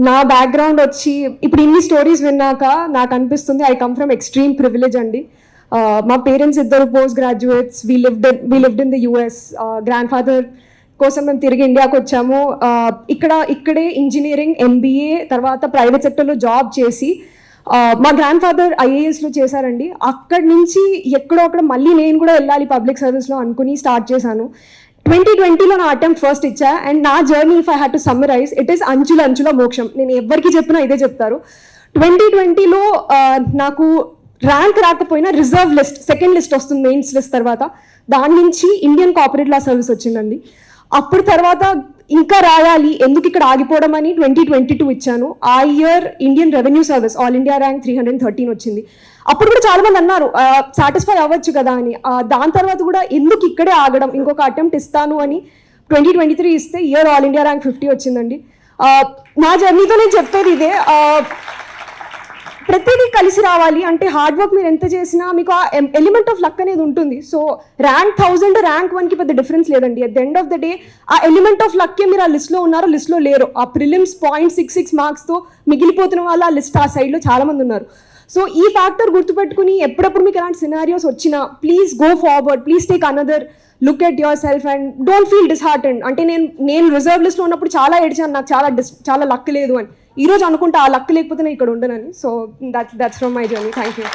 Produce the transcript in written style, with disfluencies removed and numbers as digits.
నా బ్యాక్గ్రౌండ్ వచ్చి ఇప్పుడు ఇన్ని స్టోరీస్ విన్నాక నాకు అనిపిస్తుంది I come from extreme privilege అండి. మా పేరెంట్స్ ఇద్దరు post graduates, we lived in the US. Grand father కోసం మేము తిరిగి ఇండియాకి వచ్చాము. ఇక్కడే ఇంజనీరింగ్, ఎంబీఏ, తర్వాత ప్రైవేట్ సెక్టర్లో జాబ్ చేసి మా గ్రాండ్ ఫాదర్ ఐఏఎస్లో చేశారండి. అక్కడి నుంచి ఎక్కడో అక్కడ మళ్ళీ నేను కూడా వెళ్ళాలి పబ్లిక్ సర్వీస్లో అనుకుని స్టార్ట్ చేశాను. 2020లో నా అటెంప్ట్ ఫస్ట్ ఇచ్చా. అండ్ నా journey if I had to summarise, it is అంచుల మోక్షం. నేను ఎవరికి చెప్పినా ఇదే చెప్తారు. 2020లో నాకు ర్యాంక్ రాకపోయినా రిజర్వ్ లిస్ట్, సెకండ్ లిస్ట్ వస్తుంది మెయిన్స్ లిస్ట్ తర్వాత. దాని నుంచి ఇండియన్ కార్పొరేట్ లా సర్వీస్ వచ్చిందండి. అప్పుడు తర్వాత ఇంకా రాయాలి, ఎందుకు ఇక్కడ ఆగిపోవడం అని 2022 ఇచ్చాను. ఆ year Indian revenue service all India rank 313 వచ్చింది. అప్పుడు కూడా చాలా మంది అన్నారు సాటిస్ఫై అవ్వచ్చు కదా అని. దాని తర్వాత కూడా ఎందుకు ఇక్కడే ఆగడం, ఇంకొక అటెంప్ట్ ఇస్తాను అని 2023 ఇస్తే ఇయర్ ఆల్ ఇండియా ర్యాంక్ 50 వచ్చిందండి. నా జర్నీతో నేను చెప్పేది ఇదే, ప్రతిదీ కలిసి రావాలి అంటే హార్డ్ వర్క్ మీరు ఎంత చేసినా మీకు ఆ ఎలిమెంట్ ఆఫ్ లక్ అనేది ఉంటుంది. సో ర్యాంక్ 1000 ర్యాంక్ 1కి పెద్ద డిఫరెన్స్ లేదండి. At the end of the day ఆ ఎలిమెంట్ ఆఫ్ లక్కే మీరు ఆ లిస్ట్లో ఉన్నారో లిస్ట్లో లేరు. ఆ ప్రిలిమ్స్ 0.66 మార్క్స్తో మిగిలిపోతున్న వాళ్ళు ఆ లిస్ట్ ఆ సైడ్లో చాలా మంది ఉన్నారు. సో ఈ ఫ్యాక్టర్ గుర్తుపెట్టుకుని ఎప్పుడప్పుడు మీకు ఎలాంటి సినారియోస్ వచ్చినా please go forward, please take another look at yourself and don't feel disheartened. అంటే నేను రిజర్వ్ లిస్ట్లో ఉన్నప్పుడు చాలా ఏడ్చాను, నాకు చాలా లక్ లేదు అని. ఈరోజు అనుకుంటా ఆ లక్ లేకపోతే నేను ఇక్కడ ఉండనని. So that's from my journey. Thank you.